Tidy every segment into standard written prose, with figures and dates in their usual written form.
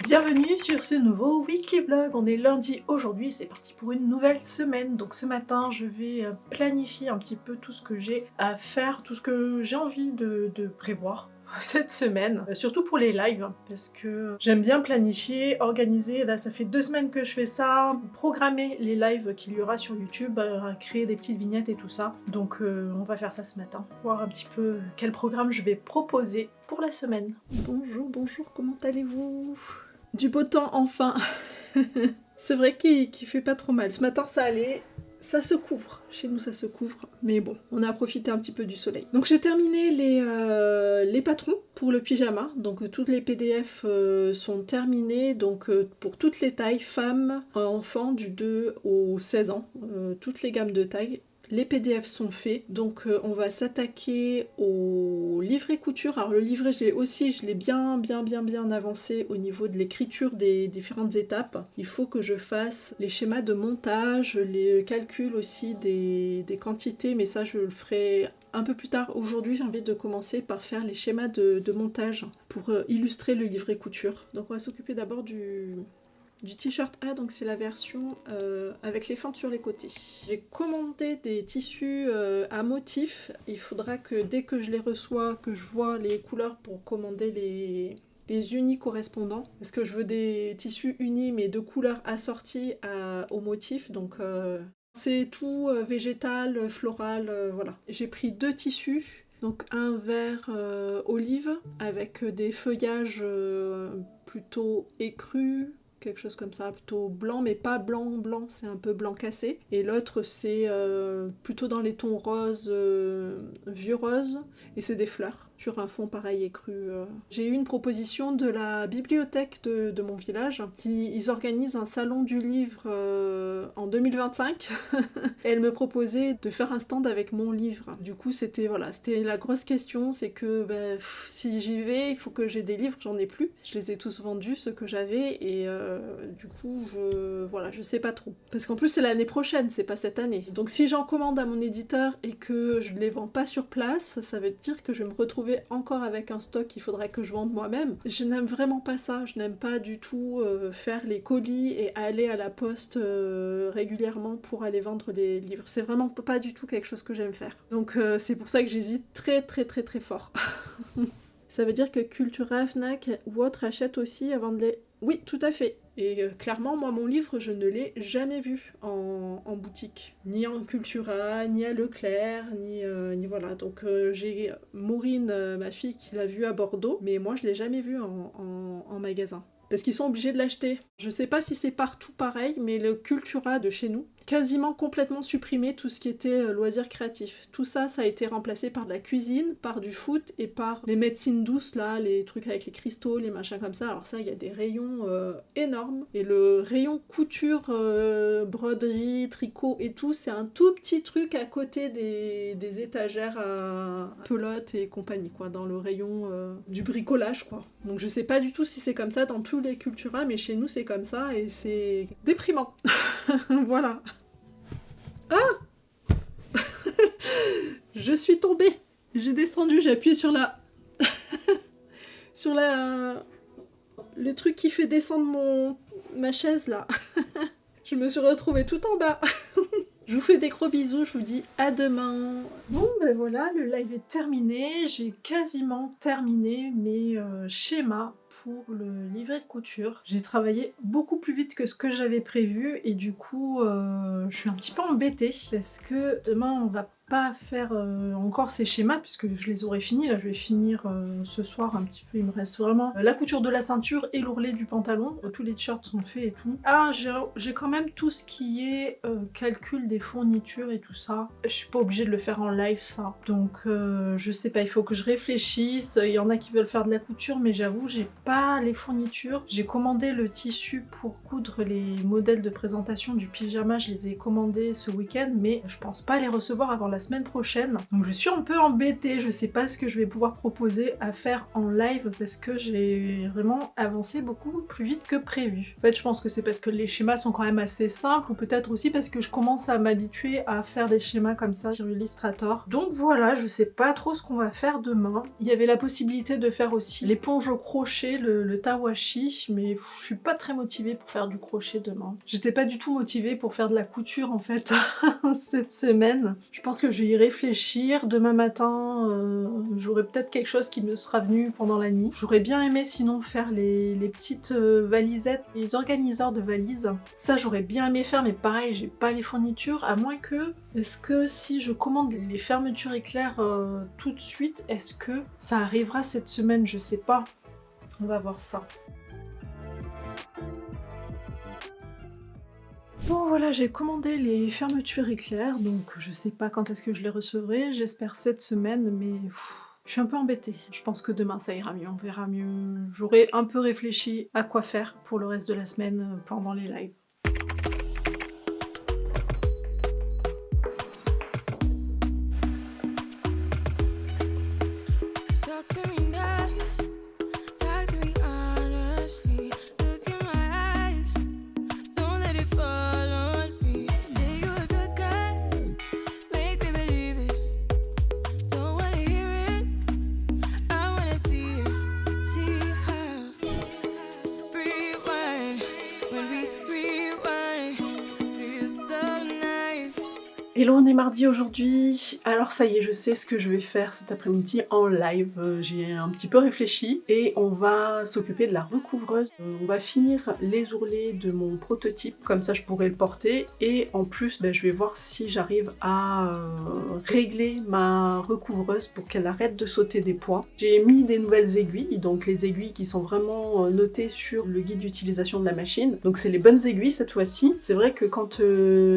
Bienvenue sur ce nouveau weekly vlog. On est lundi aujourd'hui, c'est parti pour une nouvelle semaine. Donc ce matin je vais planifier un petit peu tout ce que j'ai à faire, tout ce que j'ai envie de prévoir cette semaine, surtout pour les lives, parce que j'aime bien planifier, organiser. Là ça fait 2 semaines que je fais ça, programmer les lives qu'il y aura sur YouTube, créer des petites vignettes et tout ça. Donc on va faire ça ce matin, voir un petit peu quel programme je vais proposer pour la semaine. Bonjour, comment allez-vous? Du beau temps enfin. C'est vrai qu'il fait pas trop mal. Ce matin ça allait. Ça se couvre, chez nous ça se couvre, mais bon, on a profité un petit peu du soleil. Donc j'ai terminé les patrons pour le pyjama, donc toutes les PDF sont terminées, donc pour toutes les tailles, femmes, enfants du 2 au 16 ans, toutes les gammes de tailles. Les PDF sont faits, donc on va s'attaquer au livret couture. Alors le livret, je l'ai bien avancé au niveau de l'écriture des différentes étapes. Il faut que je fasse les schémas de montage, les calculs aussi des quantités, mais ça je le ferai un peu plus tard. Aujourd'hui, j'ai envie de commencer par faire les schémas de montage pour illustrer le livret couture. Donc on va s'occuper d'abord du t-shirt A, donc c'est la version avec les fentes sur les côtés. J'ai commandé des tissus à motifs. Il faudra que dès que je les reçois, que je vois les couleurs pour commander les unis correspondants. Parce que je veux des tissus unis mais de couleurs assorties au motif. Donc c'est tout végétal, floral, voilà. J'ai pris 2 tissus. Donc un vert olive avec des feuillages plutôt écrus, quelque chose comme ça, plutôt blanc, mais pas blanc, c'est un peu blanc cassé. Et l'autre, c'est plutôt dans les tons roses, vieux rose, et c'est des fleurs, sur un fond pareil écru. J'ai eu une proposition de la bibliothèque de mon village, ils organisent un salon du livre en 2025, et elle me proposait de faire un stand avec mon livre. Du coup, c'était la grosse question, c'est que si j'y vais, il faut que j'ai des livres, j'en ai plus. Je les ai tous vendus, ceux que j'avais, et du coup, je sais pas trop. Parce qu'en plus, c'est l'année prochaine, c'est pas cette année. Donc si j'en commande à mon éditeur et que je les vends pas sur place, ça veut dire que je vais me retrouver encore avec un stock qu'il faudrait que je vende moi-même. Je n'aime vraiment pas ça, je n'aime pas du tout faire les colis et aller à la poste régulièrement pour aller vendre les livres. C'est vraiment pas du tout quelque chose que j'aime faire. Donc c'est pour ça que j'hésite très fort. Ça veut dire que Cultura, Fnac ou autres achètent aussi avant de les... Oui, tout à fait. Et clairement, moi, mon livre, je ne l'ai jamais vu en boutique. Ni en Cultura, ni à Leclerc, ni voilà. Donc j'ai Maureen, ma fille, qui l'a vu à Bordeaux, mais moi, je l'ai jamais vu en magasin. Parce qu'ils sont obligés de l'acheter. Je sais pas si c'est partout pareil, mais le Cultura de chez nous, quasiment complètement supprimé tout ce qui était loisirs créatifs. Tout ça, ça a été remplacé par de la cuisine, par du foot et par les médecines douces, là, les trucs avec les cristaux, les machins comme ça. Alors ça, il y a des rayons énormes. Et le rayon couture, broderie, tricot et tout, c'est un tout petit truc à côté des étagères à pelote et compagnie, quoi, dans le rayon du bricolage, quoi. Donc je sais pas du tout si c'est comme ça dans tous les Cultura, mais chez nous, c'est comme ça et c'est déprimant. Voilà. Ah Je suis tombée. J'ai descendu, j'ai appuyé sur le truc qui fait descendre ma chaise là. Je me suis retrouvée tout en bas. Je vous fais des gros bisous, je vous dis à demain. Bon ben voilà, le live est terminé. J'ai quasiment terminé mes schémas pour le livret de couture. J'ai travaillé beaucoup plus vite que ce que j'avais prévu et du coup je suis un petit peu embêtée parce que demain on va pas faire encore ces schémas puisque je les aurais finis. Là je vais finir ce soir un petit peu. Il me reste vraiment la couture de la ceinture et l'ourlet du pantalon. Tous les t-shirts sont faits et tout. Ah, j'ai quand même tout ce qui est calcul des fournitures et tout ça. Je suis pas obligée de le faire en live ça. Donc je sais pas, il faut que je réfléchisse. Il y en a qui veulent faire de la couture mais j'avoue j'ai pas les fournitures. J'ai commandé le tissu pour coudre les modèles de présentation du pyjama. Je les ai commandés ce week-end mais je pense pas les recevoir avant la la semaine prochaine. Donc je suis un peu embêtée, je sais pas ce que je vais pouvoir proposer à faire en live parce que j'ai vraiment avancé beaucoup plus vite que prévu. En fait, je pense que c'est parce que les schémas sont quand même assez simples ou peut-être aussi parce que je commence à m'habituer à faire des schémas comme ça sur Illustrator. Donc voilà, je sais pas trop ce qu'on va faire demain. Il y avait la possibilité de faire aussi l'éponge au crochet, le tawashi, mais je suis pas très motivée pour faire du crochet demain. J'étais pas du tout motivée pour faire de la couture en fait cette semaine. Je pense que je vais y réfléchir. Demain matin, j'aurai peut-être quelque chose qui me sera venu pendant la nuit. J'aurais bien aimé sinon faire les petites valisettes, les organiseurs de valises. Ça j'aurais bien aimé faire, mais pareil, j'ai pas les fournitures, à moins que... Est-ce que si je commande les fermetures éclairs tout de suite, est-ce que ça arrivera cette semaine? Je sais pas. On va voir ça. Bon voilà, j'ai commandé les fermetures éclairs, donc je sais pas quand est-ce que je les recevrai, j'espère cette semaine, mais je suis un peu embêtée. Je pense que demain ça ira mieux, on verra mieux. J'aurai un peu réfléchi à quoi faire pour le reste de la semaine pendant les lives. Hello, on est mardi aujourd'hui. Alors ça y est, je sais ce que je vais faire cet après-midi en live. J'ai un petit peu réfléchi et on va s'occuper de la recouvreuse. On va finir les ourlets de mon prototype, comme ça je pourrai le porter. Et en plus, je vais voir si j'arrive à régler ma recouvreuse pour qu'elle arrête de sauter des points. J'ai mis des nouvelles aiguilles, donc les aiguilles qui sont vraiment notées sur le guide d'utilisation de la machine. Donc c'est les bonnes aiguilles cette fois-ci. C'est vrai que quand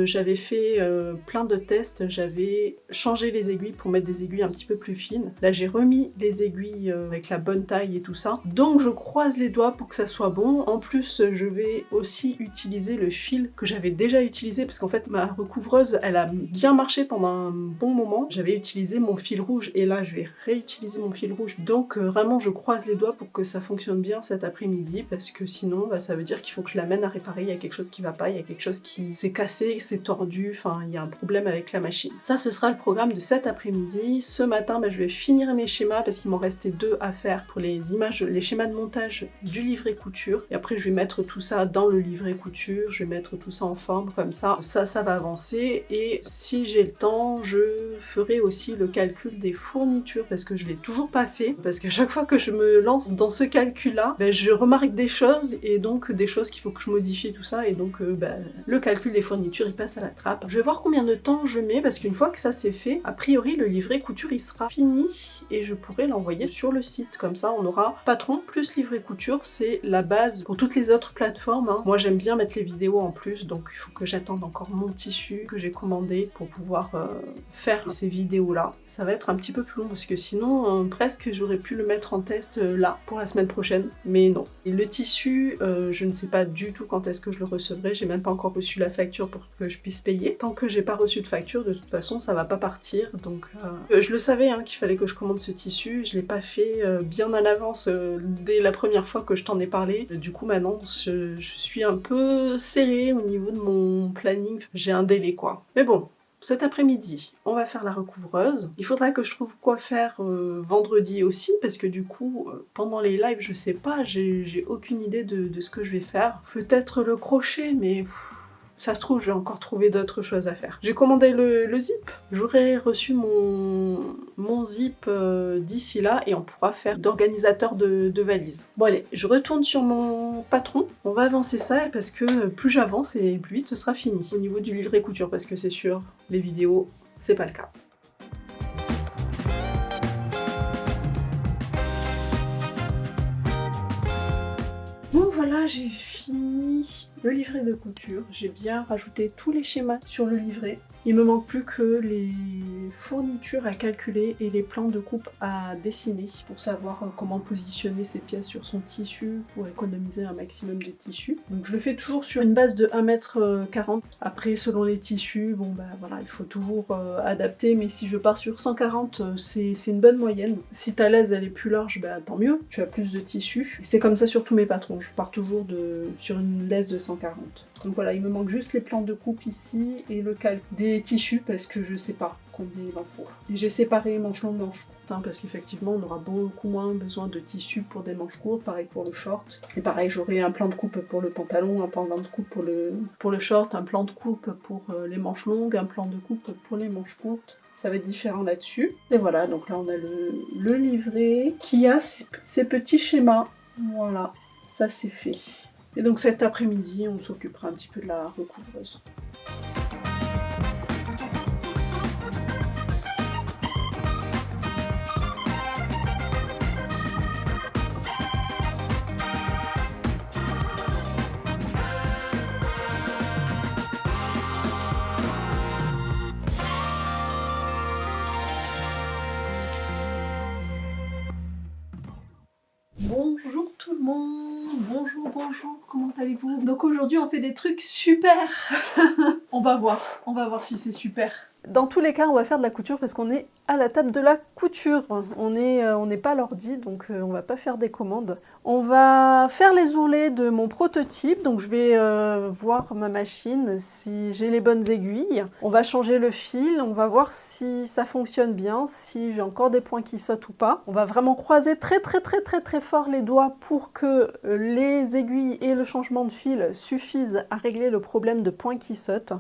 j'avais fait plein de tests, j'avais changé les aiguilles pour mettre des aiguilles un petit peu plus fines. Là j'ai remis les aiguilles avec la bonne taille et tout ça. Donc je croise les doigts pour que ça soit bon. En plus je vais aussi utiliser le fil que j'avais déjà utilisé parce qu'en fait ma recouvreuse elle a bien marché pendant un bon moment. J'avais utilisé mon fil rouge et là je vais réutiliser mon fil rouge. Donc vraiment je croise les doigts pour que ça fonctionne bien cet après-midi parce que sinon ça veut dire qu'il faut que je l'amène à réparer. Il y a quelque chose qui va pas, il y a quelque chose qui s'est cassé, s'est tordu, enfin il y a un problème avec la machine. Ça ce sera le programme de cet après-midi. Ce matin je vais finir mes schémas parce qu'il m'en restait 2 à faire pour les images, les schémas de montage du livret couture. Et après je vais mettre tout ça dans le livret couture, je vais mettre tout ça en forme comme ça. Ça va avancer et si j'ai le temps, je ferai aussi le calcul des fournitures parce que je l'ai toujours pas fait. Parce qu'à chaque fois que je me lance dans ce calcul-là, je remarque des choses et donc des choses qu'il faut que je modifie tout ça et donc le calcul des fournitures il passe à la trappe. Je vais voir combien de temps je mets parce qu'une fois que ça c'est fait, a priori le livret couture il sera fini et je pourrai l'envoyer sur le site. Comme ça on aura patron plus livret couture, c'est la base pour toutes les autres plateformes. Hein. Moi j'aime bien mettre les vidéos en plus donc il faut que j'attende encore mon tissu que j'ai commandé pour pouvoir faire ces vidéos là. Ça va être un petit peu plus long parce que sinon presque j'aurais pu le mettre en test là pour la semaine prochaine mais non. Et le tissu je ne sais pas du tout quand est-ce que je le recevrai, j'ai même pas encore reçu la facture pour que je puisse payer. Tant que j'ai pas reçu de facture, de toute façon ça va pas partir donc je le savais hein, qu'il fallait que je commande ce tissu, je l'ai pas fait bien en avance dès la première fois que je t'en ai parlé. Du coup maintenant je suis un peu serrée au niveau de mon planning, j'ai un délai quoi. Mais bon, cet après-midi, on va faire la recouvreuse. Il faudra que je trouve quoi faire vendredi aussi, parce que du coup, pendant les lives, je sais pas, j'ai aucune idée de ce que je vais faire. Peut-être le crochet, mais ça se trouve, je vais encore trouver d'autres choses à faire. J'ai commandé le zip. J'aurai reçu mon zip d'ici là et on pourra faire d'organisateur de valises. Bon allez, je retourne sur mon patron. On va avancer ça parce que plus j'avance et plus vite ce sera fini. Au niveau du livret couture, parce que c'est sûr, les vidéos, c'est pas le cas. Bon voilà, j'ai fini le livret de couture. J'ai bien rajouté tous les schémas sur le livret. Il me manque plus que les fournitures à calculer et les plans de coupe à dessiner pour savoir comment positionner ces pièces sur son tissu pour économiser un maximum de tissu. Donc je le fais toujours sur une base de 1,40 m. Après, selon les tissus, bon bah voilà, il faut toujours adapter, mais si je pars sur 140, c'est une bonne moyenne. Si ta laise elle est plus large, bah tant mieux, tu as plus de tissu. C'est comme ça sur tous mes patrons, je pars toujours sur une laise de 140. Donc voilà, il me manque juste les plans de coupe ici et le calque des tissus parce que je sais pas combien il en faut. Et j'ai séparé manches longues, manches courtes, hein, parce qu'effectivement on aura beaucoup moins besoin de tissu pour des manches courtes, pareil pour le short. Et pareil, j'aurai un plan de coupe pour le pantalon, un plan de coupe pour le short, un plan de coupe pour les manches longues, un plan de coupe pour les manches courtes. Ça va être différent là-dessus. Et voilà, donc là on a le livret qui a ces petits schémas. Voilà, ça c'est fait. Et donc cet après-midi, on s'occupera un petit peu de la recouvreuse. Bonjour tout le monde, bonjour, comment allez-vous? Donc aujourd'hui on fait des trucs super. On va voir si c'est super. Dans tous les cas, on va faire de la couture parce qu'on est à la table de la couture. On n'est pas à l'ordi, donc on va pas faire des commandes. On va faire les ourlets de mon prototype, donc je vais voir ma machine, si j'ai les bonnes aiguilles. On va changer le fil, on va voir si ça fonctionne bien, si j'ai encore des points qui sautent ou pas. On va vraiment croiser très fort les doigts pour que les aiguilles et le changement de fil suffisent à régler le problème de points qui sautent.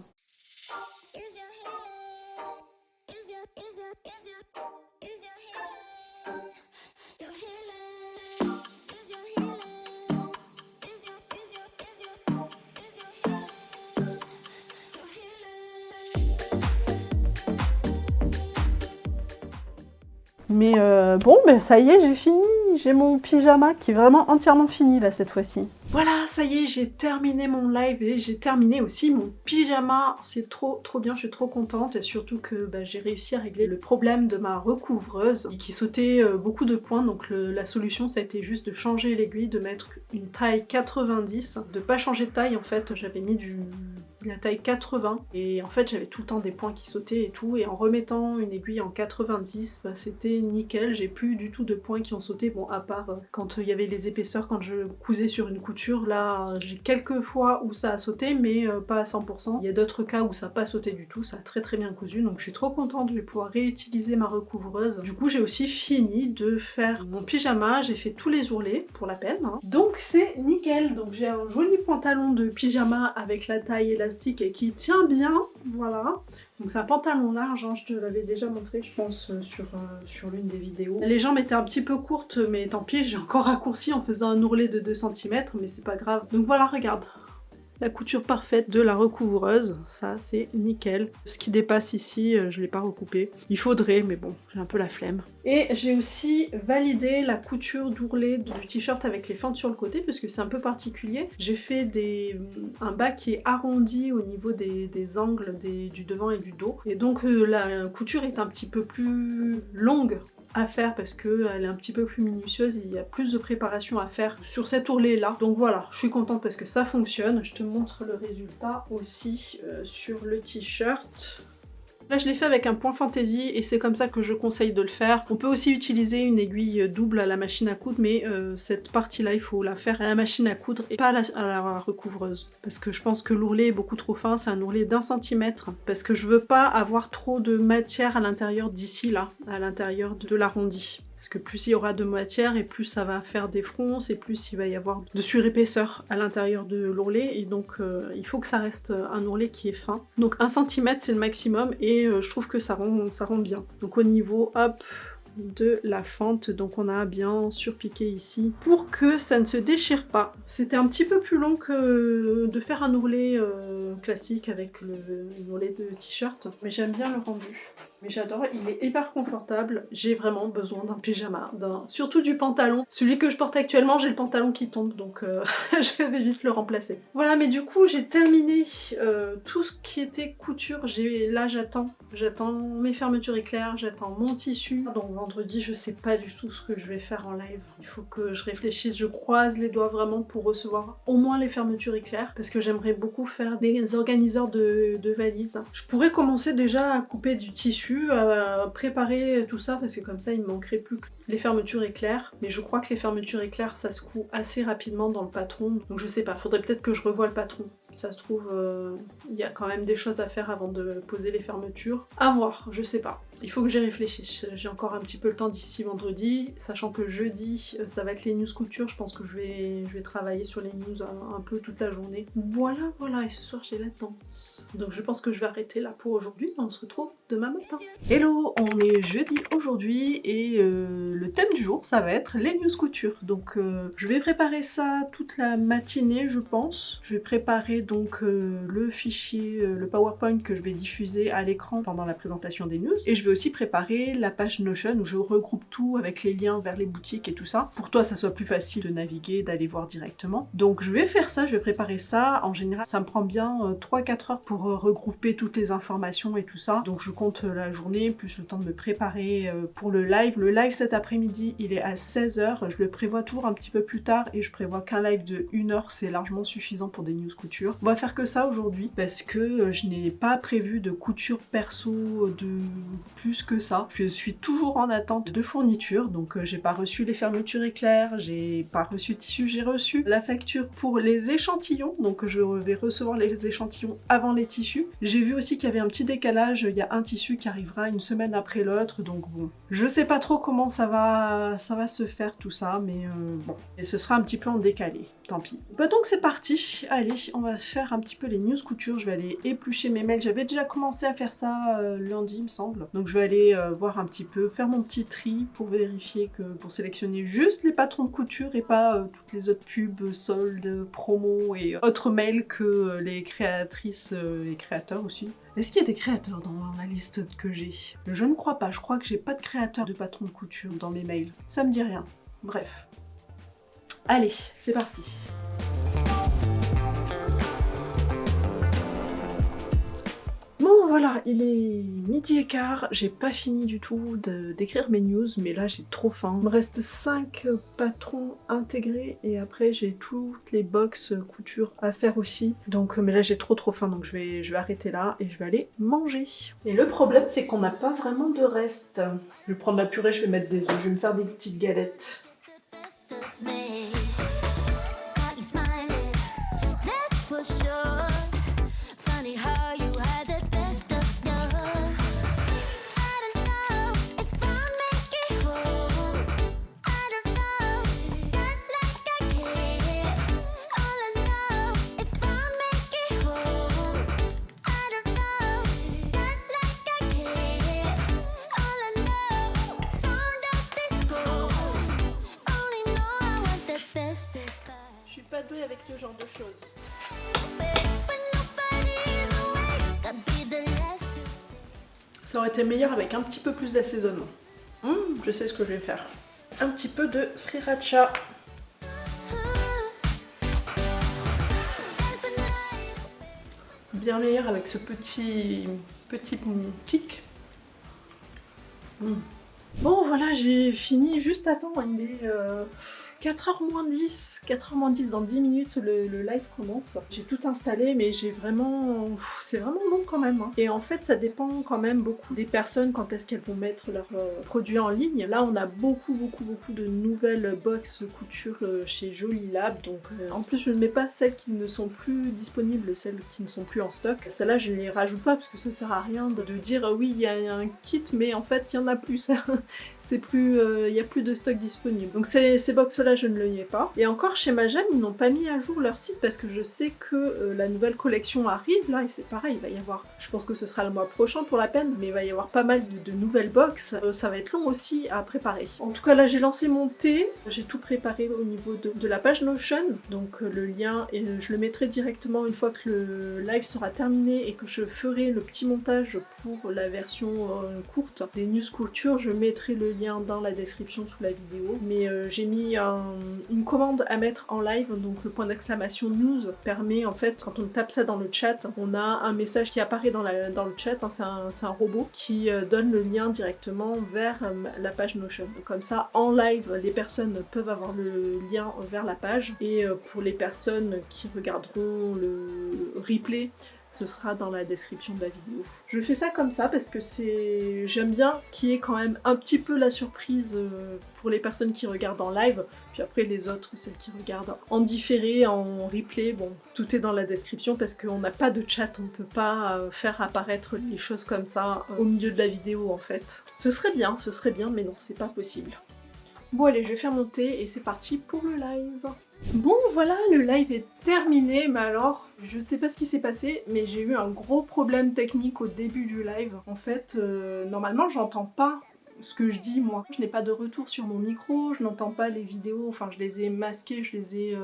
Mais bon, ben ça y est, j'ai fini. J'ai mon pyjama qui est vraiment entièrement fini là cette fois-ci. Voilà, ça y est, j'ai terminé mon live et j'ai terminé aussi mon pyjama. C'est trop bien, je suis trop contente. Et surtout que bah, j'ai réussi à régler le problème de ma recouvreuse qui sautait beaucoup de points. Donc la solution, ça a été juste de changer l'aiguille, de mettre une taille 90, de pas changer de taille en fait. J'avais mis la taille 80 et en fait j'avais tout le temps des points qui sautaient et tout, et en remettant une aiguille en 90, bah, c'était nickel, j'ai plus du tout de points qui ont sauté, bon à part quand il y avait les épaisseurs, quand je cousais sur une couture, là j'ai quelques fois où ça a sauté mais pas à 100%, il y a d'autres cas où ça n'a pas sauté du tout, ça a très bien cousu, donc je suis trop contente, je vais pouvoir réutiliser ma recouvreuse. Du coup j'ai aussi fini de faire mon pyjama, j'ai fait tous les ourlets pour la peine, hein. Donc c'est nickel, donc j'ai un joli pantalon de pyjama avec la taille élastique et qui tient bien, voilà. Donc c'est un pantalon large, hein, je te l'avais déjà montré je pense sur l'une des vidéos. Les jambes étaient un petit peu courtes mais tant pis, j'ai encore raccourci en faisant un ourlet de 2 cm mais c'est pas grave. Donc voilà, regarde. La couture parfaite de la recouvreuse, ça c'est nickel. Ce qui dépasse ici, je l'ai pas recoupé. Il faudrait, mais bon, j'ai un peu la flemme. Et j'ai aussi validé la couture d'ourlet du t-shirt avec les fentes sur le côté, parce que c'est un peu particulier. J'ai fait un bas qui est arrondi au niveau des angles du devant et du dos. Et donc la couture est un petit peu plus longue à faire parce qu'elle est un petit peu plus minutieuse, il y a plus de préparation à faire sur cet ourlet là. Donc voilà, je suis contente parce que ça fonctionne. Je te montre le résultat aussi sur le t-shirt. Là je l'ai fait avec un point fantaisie et c'est comme ça que je conseille de le faire. On peut aussi utiliser une aiguille double à la machine à coudre, mais cette partie là il faut la faire à la machine à coudre et pas à la recouvreuse. Parce que je pense que l'ourlet est beaucoup trop fin, c'est un ourlet d'1 cm. Parce que je veux pas avoir trop de matière à l'intérieur d'ici là, à l'intérieur de l'arrondi. Parce que plus il y aura de matière et plus ça va faire des fronces et plus il va y avoir de surépaisseur à l'intérieur de l'ourlet, et donc il faut que ça reste un ourlet qui est fin. Donc 1 cm c'est le maximum et je trouve que ça rend bien. Donc au niveau hop de la fente, donc on a bien surpiqué ici pour que ça ne se déchire pas. C'était un petit peu plus long que de faire un ourlet classique avec l'ourlet de t-shirt, mais j'aime bien le rendu. Mais j'adore, il est hyper confortable. J'ai vraiment besoin d'un pyjama, surtout du pantalon. Celui que je porte actuellement, j'ai le pantalon qui tombe, donc je vais vite le remplacer. Voilà, mais du coup, j'ai terminé tout ce qui était couture. Là, j'attends mes fermetures éclairs, j'attends mon tissu. Donc vendredi, je sais pas du tout ce que je vais faire en live. Il faut que je réfléchisse, je croise les doigts vraiment pour recevoir au moins les fermetures éclairs, parce que j'aimerais beaucoup faire des organiseurs de valises. Je pourrais commencer déjà à couper du tissu, à préparer tout ça, parce que comme ça il me manquerait plus que les fermetures éclairs, mais je crois que les fermetures éclairs ça se coud assez rapidement dans le patron, donc je sais pas, faudrait peut-être que je revoie le patron. Ça se trouve, il y a quand même des choses à faire avant de poser les fermetures. À voir, je sais pas. Il faut que j'y réfléchisse. J'ai encore un petit peu le temps d'ici vendredi, sachant que jeudi, ça va être les news couture. Je pense que je vais travailler sur les news un peu toute la journée. Voilà, et ce soir j'ai la danse. Donc je pense que je vais arrêter là pour aujourd'hui. On se retrouve demain matin. Hello, on est jeudi aujourd'hui et le thème du jour, ça va être les news couture. Donc je vais préparer ça toute la matinée, je pense. Je vais préparer donc le fichier, le PowerPoint que je vais diffuser à l'écran pendant la présentation des news. Et je vais aussi préparer la page Notion où je regroupe tout avec les liens vers les boutiques et tout ça. Pour toi, ça soit plus facile de naviguer, d'aller voir directement. Donc je vais faire ça, je vais préparer ça. En général, ça me prend bien 3-4 heures pour regrouper toutes les informations et tout ça. Donc je compte la journée, plus le temps de me préparer pour le live. Le live cet après-midi, il est à 16h. Je le prévois toujours un petit peu plus tard et je prévois qu'un live de 1 heure, c'est largement suffisant pour des news couture. On va faire que ça aujourd'hui parce que je n'ai pas prévu de couture perso de plus que ça. Je suis toujours en attente de fournitures, donc j'ai pas reçu les fermetures éclairs, j'ai pas reçu le tissu, j'ai reçu la facture pour les échantillons, donc je vais recevoir les échantillons avant les tissus. J'ai vu aussi qu'il y avait un petit décalage, il y a un tissu qui arrivera une semaine après l'autre, donc bon. Je sais pas trop comment ça va se faire tout ça, mais bon. Et ce sera un petit peu en décalé. Tant pis. Bah donc c'est parti, allez, on va faire un petit peu les news couture, je vais aller éplucher mes mails, j'avais déjà commencé à faire ça lundi il me semble, donc je vais aller voir un petit peu, faire mon petit tri pour vérifier pour sélectionner juste les patrons de couture et pas toutes les autres pubs, soldes, promos et autres mails que les créatrices et créateurs aussi. Est-ce qu'il y a des créateurs dans la liste que j'ai? Je ne crois pas, je crois que j'ai pas de créateur de patron de couture dans mes mails, ça me dit rien, bref. Allez, c'est parti. Bon voilà, il est 12h15, j'ai pas fini du tout d'écrire mes news, mais là j'ai trop faim. Il me reste 5 patrons intégrés et après j'ai toutes les box couture à faire aussi. Donc mais là j'ai trop faim, donc je vais arrêter là et je vais aller manger. Et le problème c'est qu'on n'a pas vraiment de reste. Je vais prendre la purée, je vais mettre des œufs, je vais me faire des petites galettes. Je suis pas douée avec ce genre de choses. Ça aurait été meilleur avec un petit peu plus d'assaisonnement. Je sais ce que je vais faire. Un petit peu de sriracha. Bien meilleur avec ce petit kick. Bon voilà, j'ai fini juste à temps. Il est 4h moins 10. 4h moins 10, dans 10 minutes le live commence. J'ai tout installé mais j'ai vraiment... c'est vraiment long quand même. Hein. Et en fait ça dépend quand même beaucoup des personnes quand est-ce qu'elles vont mettre leurs produits en ligne. Là on a beaucoup de nouvelles box couture chez Jolie Lab. Donc en plus je ne mets pas celles qui ne sont plus disponibles, celles qui ne sont plus en stock. Celles-là je ne les rajoute pas parce que ça sert à rien de dire oui il y a un kit mais en fait il y en a plus. C'est plus... il n'y a plus de stock disponible. Donc ces box là cela je ne le niais pas. Et encore chez Majam, ils n'ont pas mis à jour leur site parce que je sais que la nouvelle collection arrive là et c'est pareil, il va y avoir, je pense que ce sera le mois prochain pour la peine, mais il va y avoir pas mal de nouvelles box, ça va être long aussi à préparer. En tout cas là j'ai lancé mon thé, j'ai tout préparé au niveau de la page Notion, donc le lien, et je le mettrai directement une fois que le live sera terminé et que je ferai le petit montage pour la version courte des news couture, je mettrai le lien dans la description sous la vidéo. Mais j'ai mis une commande à mettre en live, donc le point d'exclamation news permet en fait, quand on tape ça dans le chat, on a un message qui apparaît dans le chat, hein, c'est un robot qui donne le lien directement vers la page Notion. Donc comme ça, en live, les personnes peuvent avoir le lien vers la page, et pour les personnes qui regarderont le replay, ce sera dans la description de la vidéo. Je fais ça comme ça parce que j'aime bien qu'il y ait quand même un petit peu la surprise pour les personnes qui regardent en live, puis après les autres, celles qui regardent en différé, en replay, bon, tout est dans la description parce qu'on n'a pas de chat, on ne peut pas faire apparaître les choses comme ça au milieu de la vidéo en fait. Ce serait bien, mais non, c'est pas possible. Bon allez, je vais faire mon thé et c'est parti pour le live. Bon voilà, le live est terminé, mais alors, je sais pas ce qui s'est passé, mais j'ai eu un gros problème technique au début du live. En fait, normalement j'entends pas ce que je dis moi. Je n'ai pas de retour sur mon micro, je n'entends pas les vidéos, enfin je les ai masquées, je les ai,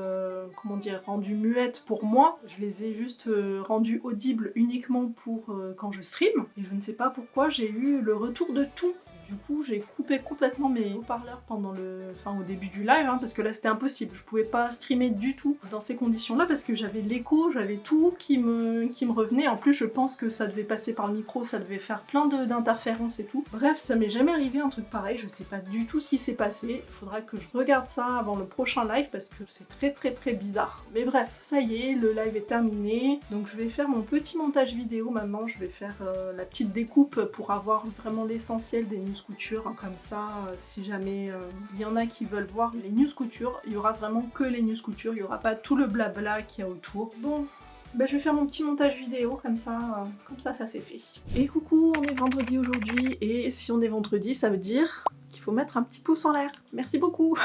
comment dire, rendues muettes pour moi. Je les ai juste rendues audibles uniquement pour quand je stream. Et je ne sais pas pourquoi j'ai eu le retour de tout. Du coup, j'ai coupé complètement mes haut-parleurs pendant au début du live, hein, parce que là c'était impossible. Je pouvais pas streamer du tout dans ces conditions-là parce que j'avais l'écho, j'avais tout qui me revenait. En plus, je pense que ça devait passer par le micro, ça devait faire plein d'interférences et tout. Bref, ça m'est jamais arrivé un truc pareil, je sais pas du tout ce qui s'est passé. Il faudra que je regarde ça avant le prochain live parce que c'est très bizarre. Mais bref, ça y est, le live est terminé. Donc je vais faire mon petit montage vidéo maintenant, je vais faire la petite découpe pour avoir vraiment l'essentiel des news couture, hein, comme ça si jamais il y en a qui veulent voir les news couture, il y aura vraiment que les news couture, il y aura pas tout le blabla qu'il y a autour. Bon, bah, je vais faire mon petit montage vidéo, comme ça ça c'est fait. Et coucou, on est vendredi aujourd'hui, et si on est vendredi, ça veut dire qu'il faut mettre un petit pouce en l'air. Merci beaucoup.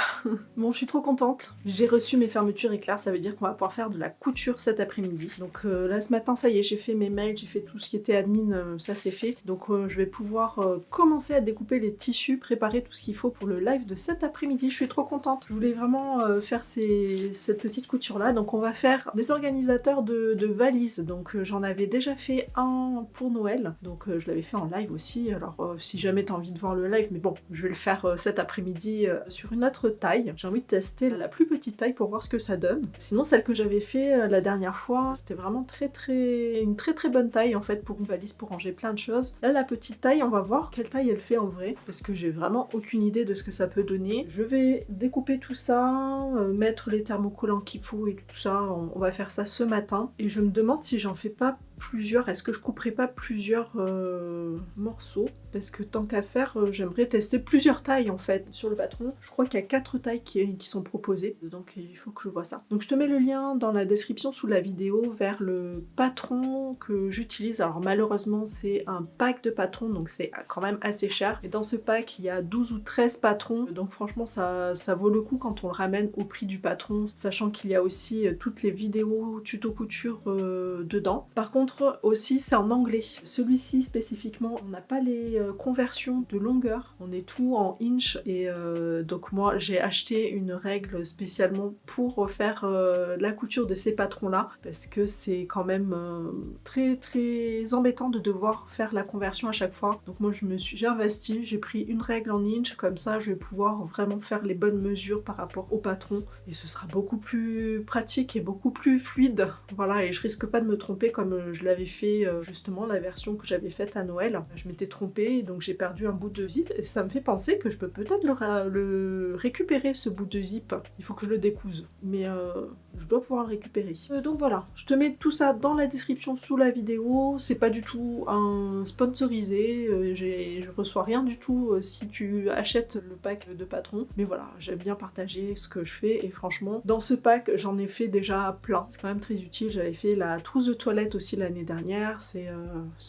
Bon, je suis trop contente. J'ai reçu mes fermetures éclairs, ça veut dire qu'on va pouvoir faire de la couture cet après-midi. Donc là ce matin, ça y est, j'ai fait mes mails, j'ai fait tout ce qui était admin, ça c'est fait. Donc je vais pouvoir commencer à découper les tissus, préparer tout ce qu'il faut pour le live de cet après-midi. Je suis trop contente. Je voulais vraiment faire cette petite couture là. Donc on va faire des organisateurs de valises. Donc j'en avais déjà fait un pour Noël. Donc je l'avais fait en live aussi. Alors si jamais t'as envie de voir le live, mais bon, je vais le faire cet après-midi sur une autre taille. J'ai envie de tester la plus petite taille pour voir ce que ça donne. Sinon celle que j'avais fait la dernière fois, c'était vraiment une très bonne taille en fait pour une valise pour ranger plein de choses. Là la petite taille, on va voir quelle taille elle fait en vrai parce que j'ai vraiment aucune idée de ce que ça peut donner. Je vais découper tout ça, mettre les thermocollants qu'il faut et tout ça. On va faire ça ce matin et je me demande si j'en fais pas plusieurs, est-ce que je couperai pas plusieurs morceaux, parce que tant qu'à faire, j'aimerais tester plusieurs tailles en fait sur le patron. Je crois qu'il y a 4 tailles qui sont proposées, donc il faut que je vois ça. Donc je te mets le lien dans la description sous la vidéo vers le patron que j'utilise. Alors malheureusement c'est un pack de patrons, donc c'est quand même assez cher, et dans ce pack il y a 12 ou 13 patrons, donc franchement ça vaut le coup quand on le ramène au prix du patron, sachant qu'il y a aussi toutes les vidéos tuto couture dedans. Par contre aussi c'est en anglais. Celui-ci spécifiquement, on n'a pas les conversions de longueur, on est tout en inch, et donc moi j'ai acheté une règle spécialement pour faire la couture de ces patrons là, parce que c'est quand même très embêtant de devoir faire la conversion à chaque fois. Donc moi j'ai investi, j'ai pris une règle en inch, comme ça je vais pouvoir vraiment faire les bonnes mesures par rapport au patron, et ce sera beaucoup plus pratique et beaucoup plus fluide. Voilà, et je risque pas de me tromper comme je l'avais fait justement la version que j'avais faite à Noël. Je m'étais trompée, donc j'ai perdu un bout de zip, et ça me fait penser que je peux peut-être le récupérer, ce bout de zip. Il faut que je le découse. Mais je dois pouvoir le récupérer. Donc voilà, je te mets tout ça dans la description sous la vidéo, c'est pas du tout un sponsorisé, je reçois rien du tout si tu achètes le pack de Patron, mais voilà, j'aime bien partager ce que je fais et franchement, dans ce pack, j'en ai fait déjà plein, c'est quand même très utile, j'avais fait la trousse de toilette aussi l'année dernière, c'est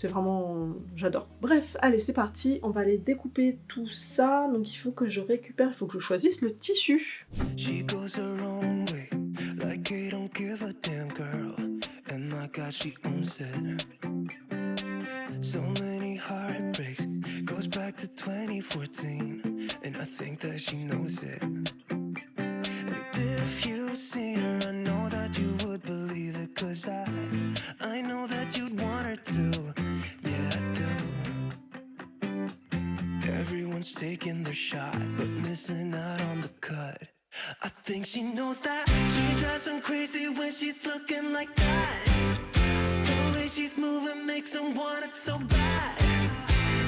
vraiment... j'adore. Bref, allez, c'est parti, on va aller découper tout ça, donc il faut que je récupère, il faut que je choisisse le tissu. She goes her own way, like he don't give a damn girl. And my God, she owns it. So many heartbreaks, goes back to 2014. And I think that she knows it. And if you've seen her, I know that you would believe it. Cause I know that you'd want her to. Yeah, I do. Everyone's taking their shot, but missing out on the cut. I think she knows that she drives them crazy when she's looking like that. The way she's moving makes them want it so bad.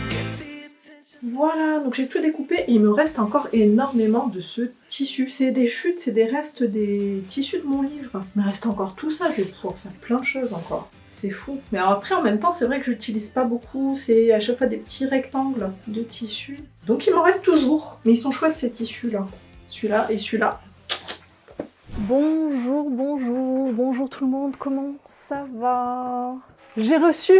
Gets the attention. Voilà, donc j'ai tout découpé et il me reste encore énormément de ce tissu. C'est des chutes, c'est des restes des tissus de mon livre. Il me reste encore tout ça, je vais pouvoir faire plein de choses encore. C'est fou. Mais alors après, en même temps, c'est vrai que j'utilise pas beaucoup. C'est à chaque fois des petits rectangles de tissu. Donc il m'en reste toujours. Mais ils sont chouettes ces tissus-là. Celui-là et celui-là. Bonjour, bonjour, bonjour tout le monde, comment ça va? J'ai reçu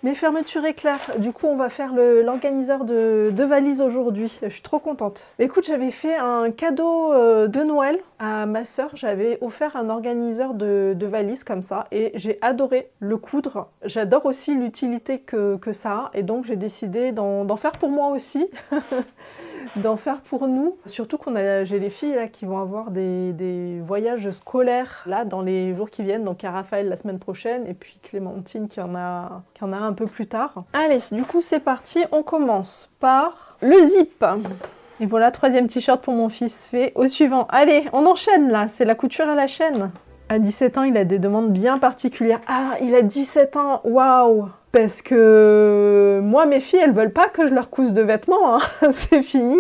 mes fermetures éclairs, du coup on va faire l'organiseur de valises aujourd'hui, je suis trop contente. Écoute, j'avais fait un cadeau de Noël à ma sœur, j'avais offert un organiseur de valises comme ça et j'ai adoré le coudre. J'adore aussi l'utilité que ça a et donc j'ai décidé d'en faire pour moi aussi. D'en faire pour nous, surtout j'ai les filles là qui vont avoir des voyages scolaires là dans les jours qui viennent, donc il y a Raphaël la semaine prochaine et puis Clémentine qui en a un peu plus tard. Allez, du coup c'est parti, on commence par le zip. Et voilà, 3e t-shirt pour mon fils fait. Au suivant, allez, on enchaîne là, c'est la couture à la chaîne. À 17 ans, il a des demandes bien particulières. Ah, il a 17 ans, waouh! Parce que moi, mes filles, elles veulent pas que je leur couse de vêtements, hein. C'est fini.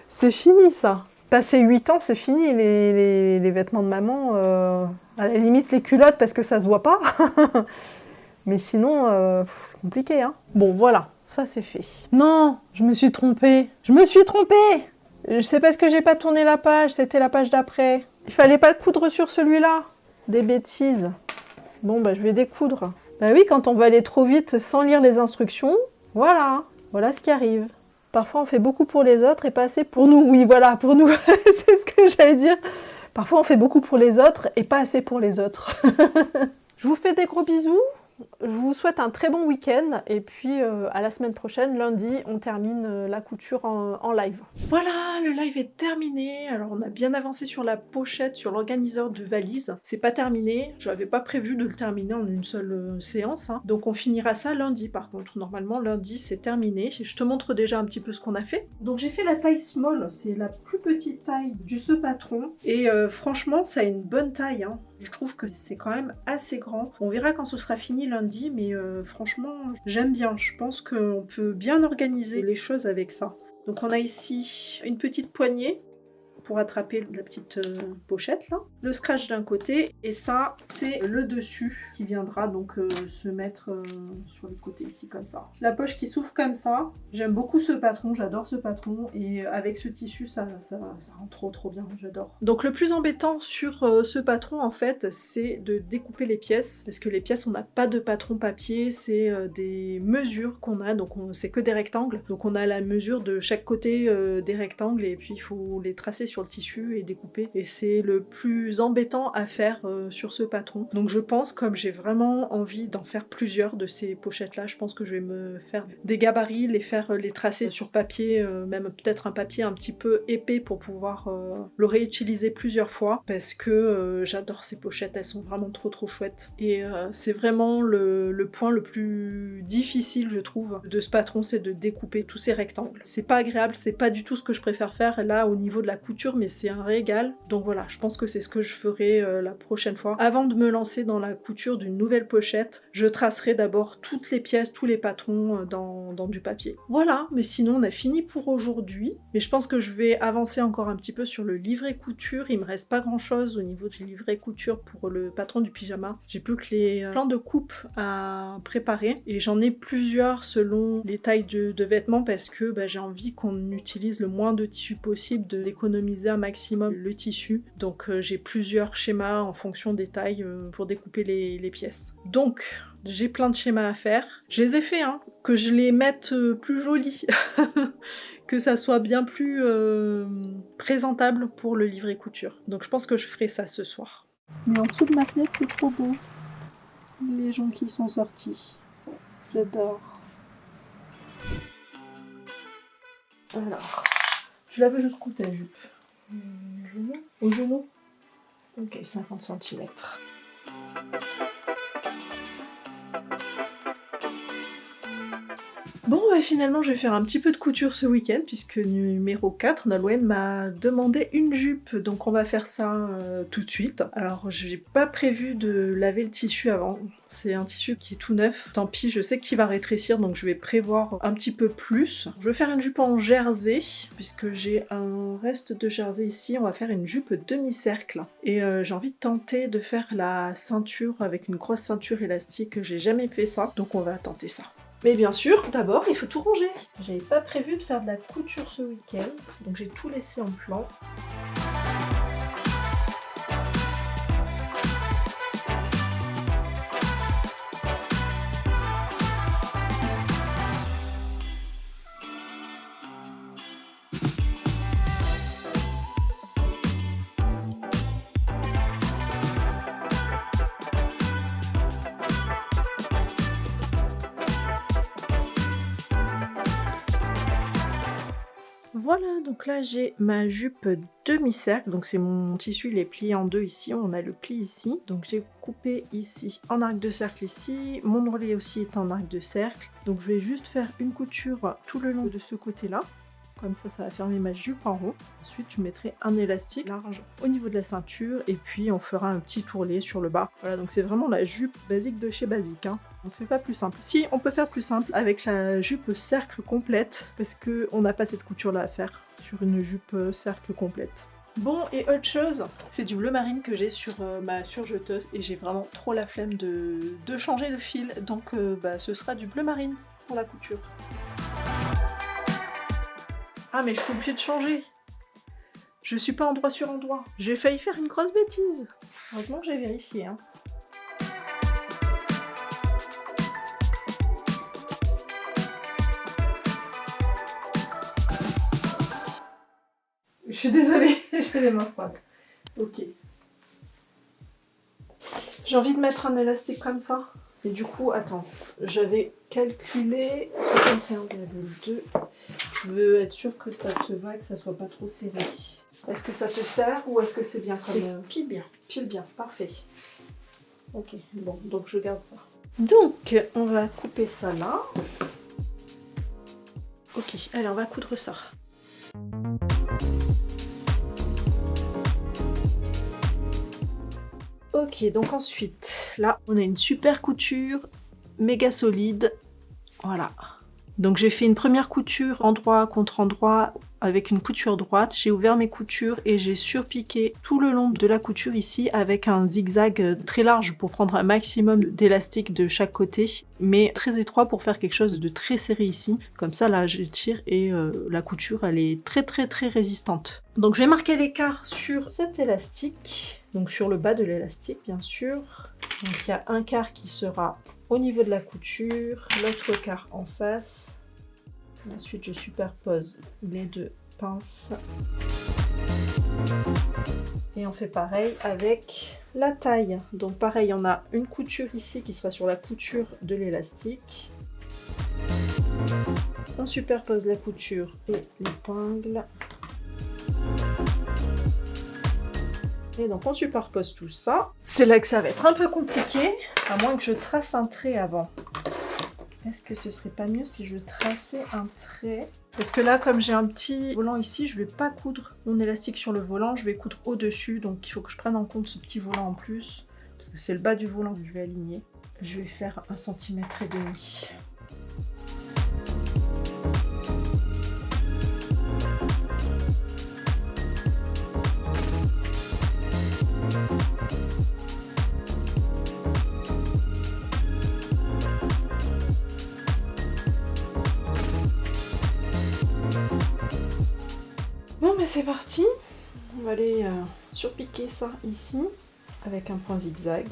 C'est fini, ça. Passé 8 ans, c'est fini, les vêtements de maman. À la limite, les culottes, parce que ça se voit pas. Mais sinon, c'est compliqué, hein. Bon, voilà, ça c'est fait. Non, je me suis trompée. Je me suis trompée! C'est parce que j'ai pas tourné la page, c'était la page d'après. Il fallait pas le coudre sur celui-là. Des bêtises. Bon, bah je vais découdre. Bah oui, quand on va aller trop vite sans lire les instructions, voilà ce qui arrive. Parfois on fait beaucoup pour les autres et pas assez pour nous. Oui, voilà, pour nous, c'est ce que j'allais dire. Parfois on fait beaucoup pour les autres et pas assez pour les autres. Je vous fais des gros bisous. Je vous souhaite un très bon week-end et puis à la semaine prochaine, lundi, on termine la couture en live. Voilà, le live est terminé. Alors on a bien avancé sur la pochette, sur l'organiseur de valise. C'est pas terminé, je n'avais pas prévu de le terminer en une seule séance. Hein. Donc on finira ça lundi par contre. Normalement lundi c'est terminé. Je te montre déjà un petit peu ce qu'on a fait. Donc j'ai fait la taille small, c'est la plus petite taille du ce patron. Et franchement ça a une bonne taille. Hein. Je trouve que c'est quand même assez grand. On verra quand ce sera fini lundi, mais franchement, j'aime bien. Je pense qu'on peut bien organiser les choses avec ça. Donc on a ici une petite poignée pour attraper la petite pochette là. Le scratch d'un côté et ça c'est le dessus qui viendra donc se mettre sur le côté ici comme ça. La poche qui s'ouvre comme ça, j'aime beaucoup ce patron, j'adore ce patron et avec ce tissu ça rend trop bien, j'adore. Donc le plus embêtant sur ce patron en fait c'est de découper les pièces parce que les pièces on n'a pas de patron papier, c'est des mesures qu'on a donc c'est que des rectangles donc on a la mesure de chaque côté des rectangles et puis il faut les tracer sur le tissu et découper et c'est le plus embêtant à faire sur ce patron. Donc je pense comme j'ai vraiment envie d'en faire plusieurs de ces pochettes là, je pense que je vais me faire des gabarits, les tracer sur papier, même peut-être un papier un petit peu épais pour pouvoir le réutiliser plusieurs fois parce que j'adore ces pochettes, elles sont vraiment trop chouettes et c'est vraiment le point le plus difficile je trouve de ce patron, c'est de découper tous ces rectangles. C'est pas agréable, c'est pas du tout ce que je préfère faire là au niveau de la couture couture, mais c'est un régal. Donc voilà, je pense que c'est ce que je ferai la prochaine fois. Avant de me lancer dans la couture d'une nouvelle pochette, je tracerai d'abord toutes les pièces, tous les patrons dans du papier. Voilà, mais sinon on a fini pour aujourd'hui. Mais je pense que je vais avancer encore un petit peu sur le livret couture. Il me reste pas grand chose au niveau du livret couture pour le patron du pyjama. J'ai plus que les plans de coupe à préparer et j'en ai plusieurs selon les tailles de vêtements parce que j'ai envie qu'on utilise le moins de tissu possible, d'économiser un maximum le tissu. Donc j'ai plusieurs schémas en fonction des tailles pour découper les pièces. Donc j'ai plein de schémas à faire. Je les ai faits, hein, que je les mette plus jolis, que ça soit bien plus présentable pour le livret couture. Donc je pense que je ferai ça ce soir. Mais en dessous de ma fenêtre, c'est trop beau. Les gens qui sont sortis. J'adore. Alors, tu la veux jusqu'où ta jupe? Au genou? Ok, 50 cm. Bon, finalement, je vais faire un petit peu de couture ce week-end, puisque numéro 4, Nolwenn m'a demandé une jupe, donc on va faire ça tout de suite. Alors, j'ai pas prévu de laver le tissu avant, c'est un tissu qui est tout neuf. Tant pis, je sais qu'il va rétrécir, donc je vais prévoir un petit peu plus. Je vais faire une jupe en jersey, puisque j'ai un reste de jersey ici, on va faire une jupe demi-cercle. Et j'ai envie de tenter de faire la ceinture avec une grosse ceinture élastique, j'ai jamais fait ça, donc on va tenter ça. Mais bien sûr, d'abord, il faut tout ranger. Parce que j'avais pas prévu de faire de la couture ce week-end, donc j'ai tout laissé en plan. Voilà, donc là j'ai ma jupe demi-cercle, donc c'est mon tissu, il est plié en deux ici, on a le pli ici. Donc j'ai coupé ici en arc de cercle ici, mon ourlet aussi est en arc de cercle. Donc je vais juste faire une couture tout le long de ce côté-là. Comme ça, ça va fermer ma jupe en haut. Ensuite, je mettrai un élastique large au niveau de la ceinture et puis on fera un petit ourlet sur le bas. Voilà, donc c'est vraiment la jupe basique de chez Basique, hein. On fait pas plus simple. Si, on peut faire plus simple avec la jupe cercle complète parce qu'on n'a pas cette couture-là à faire sur une jupe cercle complète. Bon, et autre chose, c'est du bleu marine que j'ai sur ma surjeteuse et j'ai vraiment trop la flemme de changer de fil. Donc ce sera du bleu marine pour la couture. Ah mais je suis obligée de changer. Je suis pas endroit sur endroit. J'ai failli faire une grosse bêtise. Heureusement que j'ai vérifié, hein. Je suis désolée, j'ai les mains froides. Ok. J'ai envie de mettre un élastique comme ça. Et du coup, attends, j'avais calculé 61,2. Je veux être sûre que ça te va et que ça soit pas trop serré. Est-ce que ça te sert ou est-ce que c'est bien comme... C'est pile bien. Pile bien, parfait. Ok, bon, donc je garde ça. Donc, on va couper ça là. Ok, allez, on va coudre ça. Ok, donc ensuite, là, on a une super couture, méga solide. Voilà. Donc j'ai fait une première couture endroit contre endroit avec une couture droite. J'ai ouvert mes coutures et j'ai surpiqué tout le long de la couture ici avec un zigzag très large pour prendre un maximum d'élastique de chaque côté, mais très étroit pour faire quelque chose de très serré ici. Comme ça, là, je tire et la couture, elle est très résistante. Donc j'ai marqué l'écart sur cet élastique, donc sur le bas de l'élastique bien sûr. Donc il y a un quart qui sera au niveau de la couture, l'autre quart en face. Ensuite je superpose les deux pinces. Et on fait pareil avec la taille. Donc pareil, on a une couture ici qui sera sur la couture de l'élastique. On superpose la couture et l'épingle. Et donc on superpose tout ça. C'est là que ça va être un peu compliqué, à moins que je trace un trait avant. Est-ce que ce serait pas mieux si je traçais un trait Parce que là, comme j'ai un petit volant ici, je vais pas coudre mon élastique sur le volant, je vais coudre au-dessus. Donc il faut que je prenne en compte ce petit volant en plus. Parce que c'est le bas du volant que je vais aligner. Je vais faire 1,5 cm. Bon, mais c'est parti. On va aller surpiquer ça ici avec un point zigzag.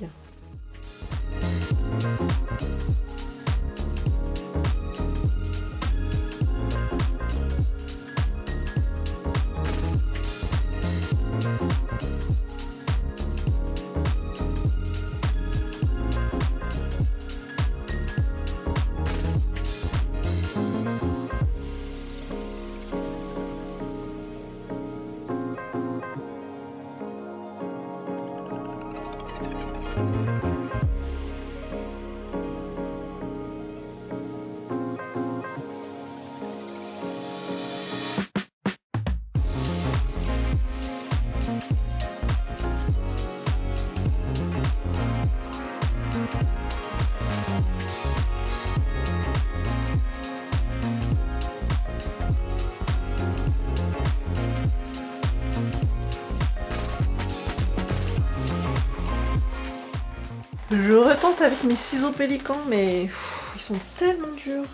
Je retente avec mes ciseaux pélicans, mais ils sont tellement durs.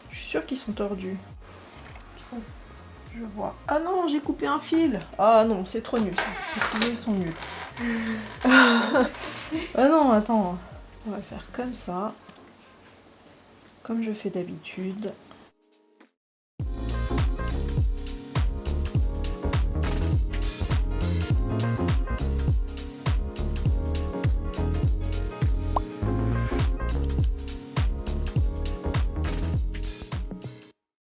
Je suis sûre qu'ils sont tordus. Je vois. Ah non, j'ai coupé un fil. Ah non, c'est trop nul. Ces ciseaux, ils sont nuls. Ah non, attends. On va faire comme ça. Comme je fais d'habitude.